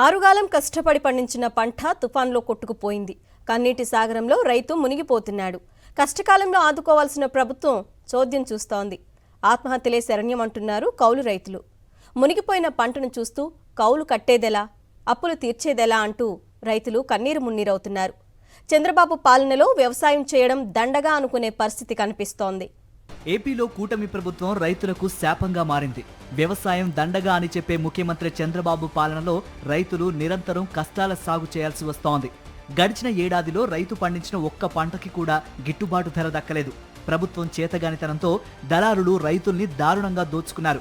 ఆరుగాలం కష్టపడి పండించిన పంట తుఫాన్లో కొట్టుకుపోయింది. కన్నీటి సాగరంలో రైతు మునిగిపోతున్నాడు. కష్టకాలంలో ఆదుకోవాల్సిన ప్రభుత్వం చోద్యం చూస్తోంది. ఆత్మహత్యలే శరణ్యం అంటున్నారు కౌలు రైతులు. మునిగిపోయిన పంటను చూస్తూ కౌలు కట్టేదెలా, అప్పులు తీర్చేదెలా అంటూ రైతులు కన్నీరు మున్నీరవుతున్నారు. చంద్రబాబు పాలనలో వ్యవసాయం చేయడం దండగా అనుకునే పరిస్థితి కనిపిస్తోంది. ఏపీలో కూటమి ప్రభుత్వం రైతులకు శాపంగా మారింది. వ్యవసాయం దండగా అని చెప్పే ముఖ్యమంత్రి చంద్రబాబు పాలనలో రైతులు నిరంతరం కష్టాల సాగు చేయాల్సి వస్తోంది. గడిచిన ఏడాదిలో రైతు పండించిన ఒక్క పంటకి కూడా గిట్టుబాటు ధర దక్కలేదు. ప్రభుత్వం చేతగానితనంతో దళారులు రైతుల్ని దారుణంగా దోచుకున్నారు.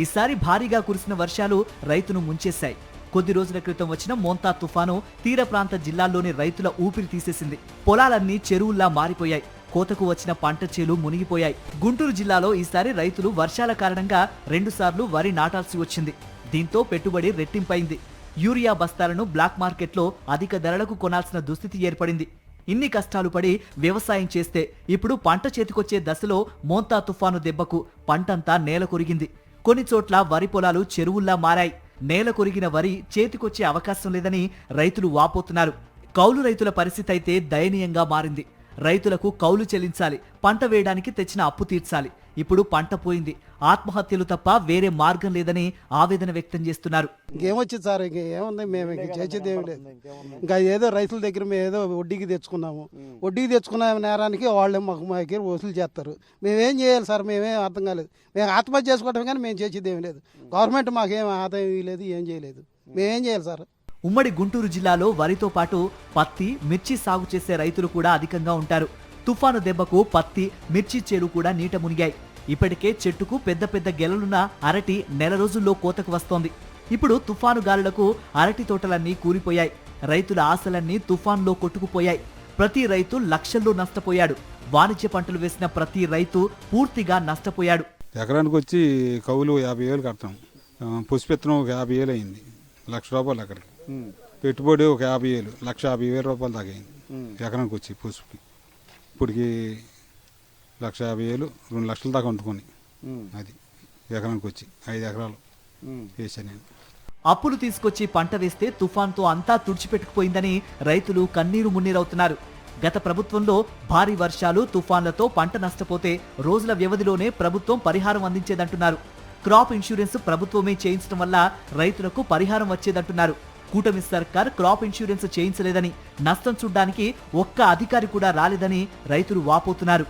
ఈసారి భారీగా కురిసిన వర్షాలు రైతును ముంచేశాయి. కొద్ది రోజుల క్రితం వచ్చిన మోంతా తుఫాను తీర ప్రాంత జిల్లాల్లోని రైతుల ఊపిరి తీసేసింది. పొలాలన్నీ చెరువుల్లా మారిపోయాయి. కోతకు వచ్చిన పంట చేలు మునిగిపోయాయి. గుంటూరు జిల్లాలో ఈసారి రైతులు వర్షాల కారణంగా 2 సార్లు వరి నాటాల్సి వచ్చింది. దీంతో పెట్టుబడి రెట్టింపైంది. యూరియా బస్తాలను బ్లాక్ మార్కెట్లో అధిక ధరలకు కొనాల్సిన దుస్థితి ఏర్పడింది. ఇన్ని కష్టాలు పడి వ్యవసాయం చేస్తే ఇప్పుడు పంట చేతికొచ్చే దశలో మోంతా తుఫాను దెబ్బకు పంటంతా నేల కొరిగింది. కొన్ని చోట్ల వరి పొలాలు చెరువుల్లా మారాయి. నేల కొరిగిన వరి చేతికొచ్చే అవకాశం లేదని రైతులు వాపోతున్నారు. కౌలు రైతుల పరిస్థితి అయితే దయనీయంగా మారింది. రైతులకు కౌలు చెల్లించాలి, పంట వేయడానికి తెచ్చిన అప్పు తీర్చాలి. ఇప్పుడు పంట పోయింది. ఆత్మహత్యలు తప్ప వేరే మార్గం లేదని ఆవేదన వ్యక్తం చేస్తున్నారు. ఇంకేమొచ్చింది సార్, ఇంకేముంది, మేము చేసేది ఏమి లేదు. ఇంకా ఏదో రైతుల దగ్గర మేము ఏదో వడ్డీకి తెచ్చుకున్నాము. వడ్డీకి తెచ్చుకున్న నేరానికి వాళ్ళు మాకు మా దగ్గర వసూలు చేస్తారు. మేమేం చేయాలి సార్, మేమేం అర్థం కాలేదు. మేము ఆత్మహత్య చేసుకోవటం కానీ మేము చేసేది ఏమి లేదు. గవర్నమెంట్ మాకేం ఆదాయం ఇవ్వలేదు, ఏం చేయలేదు. మేమేం చేయాలి సార్? ఉమ్మడి గుంటూరు జిల్లాలో వరితో పాటు పత్తి, మిర్చి సాగు చేసే రైతులు కూడా అధికంగా ఉంటారు. తుఫాను దెబ్బకు పత్తి, మిర్చి చేలు కూడా నీట మునిగాయి. ఇప్పటికే చెట్టుకు పెద్ద పెద్ద గెలలున్న అరటి నెల రోజుల్లో కోతకు వస్తోంది. ఇప్పుడు తుఫాను గాలులకు అరటి తోటలన్నీ కూలిపోయాయి. రైతుల ఆశలన్నీ తుఫాన్లో కొట్టుకుపోయాయి. ప్రతి రైతు లక్షల్లో నష్టపోయాడు. వాణిజ్య పంటలు వేసిన ప్రతి రైతు పూర్తిగా నష్టపోయాడు. ఎకరానికి వచ్చి కౌలు 50,000 కడతాం. పుష్పెత్తనం ఒక 50,000 అయింది. ₹1,00,000 అక్కడికి. పెట్టుబడి ఒక 50,000, ₹1,50,000 దాకా అయింది ఎకరానికి వచ్చి పుష్పకి. ఇప్పటికి 1,50,000, 2 లక్షల దాకా వండుకొని అది ఎకరానికి వచ్చి 5 ఎకరాలు వేసాను నేను. అప్పులు తీసుకొచ్చి పంట వేస్తే తుఫాన్తో అంతా తుడిచిపెట్టుకుపోయిందని రైతులు కన్నీరు మున్నీరవుతున్నారు. గత ప్రభుత్వంలో భారీ వర్షాలు, తుఫాన్లతో పంట నష్టపోతే రోజుల వ్యవధిలోనే ప్రభుత్వం పరిహారం అందించేదంటున్నారు. క్రాప్ ఇన్సూరెన్స్ ప్రభుత్వమే చేయించడం వల్ల రైతులకు పరిహారం వచ్చేదంటున్నారు. కూటమి సర్కార్ క్రాప్ ఇన్సూరెన్స్ చేయించలేదని, నష్టం చూడ్డానికి ఒక్క అధికారి కూడా రాలేదని రైతులు వాపోతున్నారు.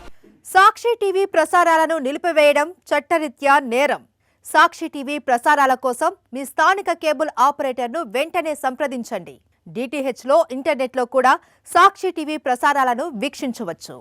సాక్షి టీవీ ప్రసారాలను నిలిపివేయడం చట్టరీత్యా నేరం. సాక్షి టీవీ ప్రసారాల కోసం మీ స్థానిక కేబుల్ ఆపరేటర్ను వెంటనే సంప్రదించండి. DTHలో, ఇంటర్నెట్లో కూడా సాక్షి టీవీ ప్రసారాలను వీక్షించవచ్చు.